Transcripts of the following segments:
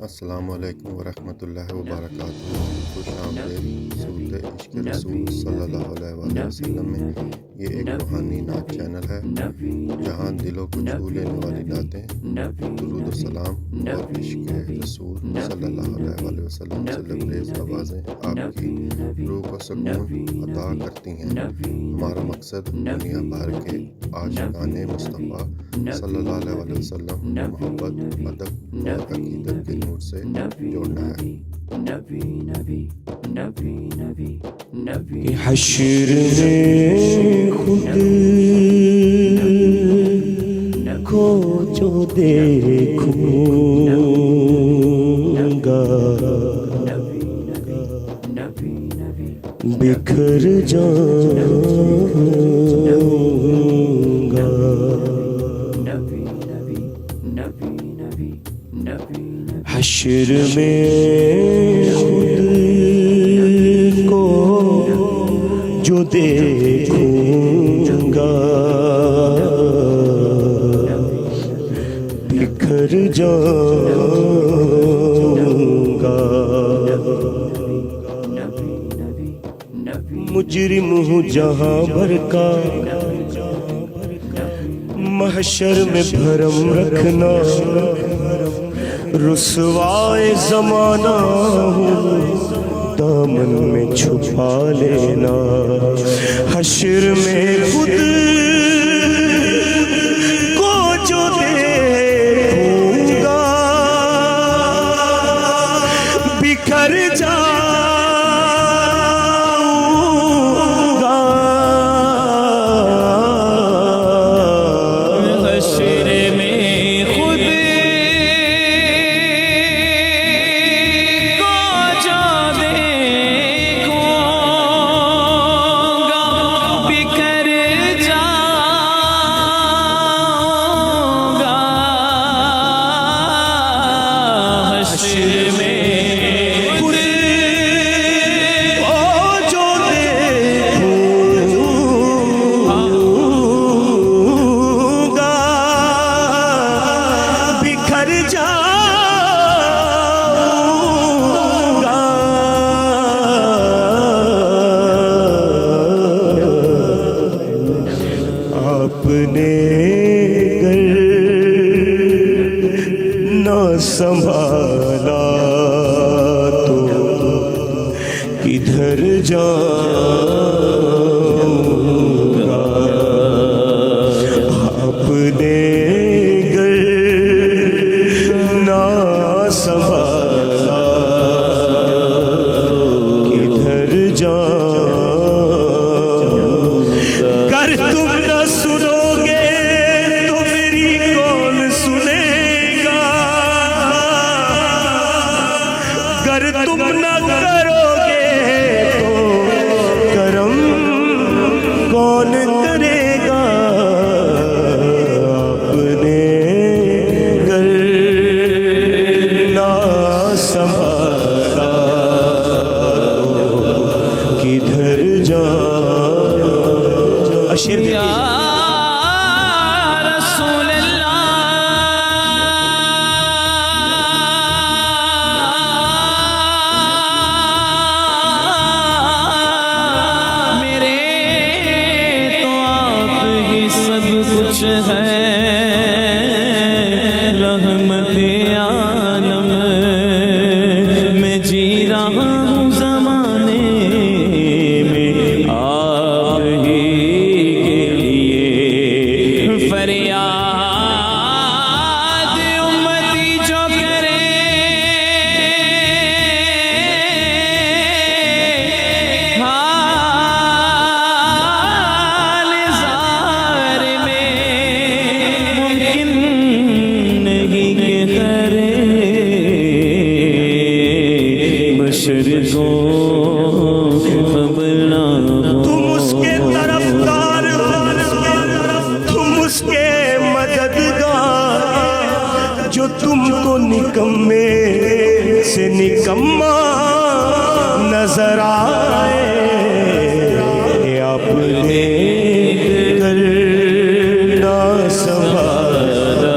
السلام علیکم ورحمۃ اللہ وبرکاتہ۔ خوش آمدید سورۃ عشق رسول صلی اللہ علیہ وآلہ وسلم میں۔ یہ ایک روحانی نعت چینل ہے جہاں دلوں کو چھو لینے والی نعتیں، درود و سلام اور عشق رسول صلی اللہ علیہ وآلہ وسلم سے لبریز آوازیں آپ کی روح کو سکون عطا کرتی ہیں۔ ہمارا مقصد دنیا بھر کے عاشقان مصطفیٰ صلی اللہ علیہ وآلہ وسلم محبت، ادب اور عقیدت کے نور سے جوڑنا ہے۔ کہ حشر میں خود کو جو دیکھوں گا بکھر جاؤں گا۔ حشر میں خود کو جو دیکھوں گا بکھر جاؤں گا۔ مجرم ہوں جہاں بھر کا، محشر میں بھرم رکھنا، رسوائے زمانہ ہوں دامن میں چھپا لینا۔ حشر میں خود کو جو دیکھوں گا بکھر جاؤں گا۔ حشر میں خود اپنے گر نہ سنبھالا تو کدھر جاؤں گا۔ اپنے گر نہ سنبھالا کدھر جاؤں گا۔ گر تم نہ سنو گے تو میری کون سنے گا، گر تم نہ کرو گے تو کرم کون کرے گا۔ اپنے گر نہ سنبھالا کدھر جاؤں۔ اشر یا رسول اللہ میرے تو آپ ہی سب کچھ ہے، رحمت عالم میں جی رہا ہوں زمانے میں آپ ہی فریاد امتی جو کرے حال زار میں ممکن نہیں کہ کرے بشر کو خبر نہ ہو۔ تم اس کے طرفدار ہو، تم اس کے مددگار، جو تم کو نکمے سے نکما نظر آئے۔ اپنے گر نہ سنبھالا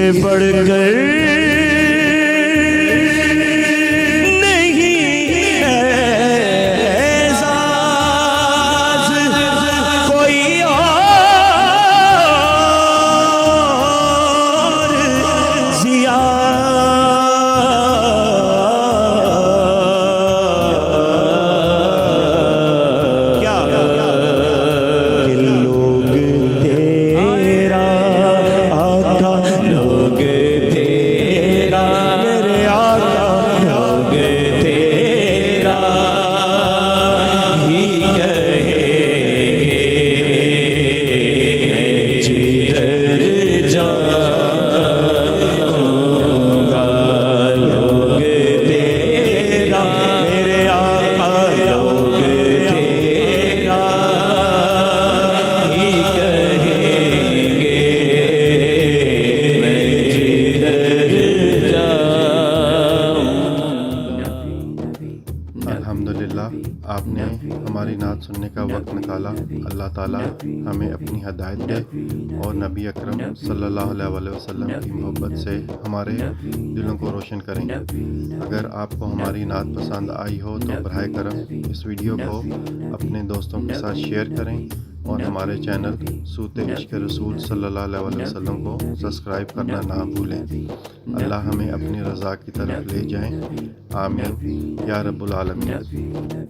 سے بڑھ کر نہیں اعزاز کوئی اور ضیا الحمدللہ آپ نے ہماری نعت سننے کا وقت نکالا۔ اللہ تعالیٰ ہمیں اپنی ہدایت دے اور نبی اکرم صلی اللہ علیہ وسلم کی محبت سے ہمارے دلوں کو روشن کریں۔ اگر آپ کو ہماری نعت پسند آئی ہو تو براہ کرم اس ویڈیو کو اپنے دوستوں کے ساتھ شیئر کریں اور ہمارے چینل صوت عشق رسول صلی اللہ علیہ وسلم کو سبسکرائب کرنا نہ بھولیں۔ اللہ ہمیں اپنی رضا کی طرف لے جائیں، آمین یا رب العالمین۔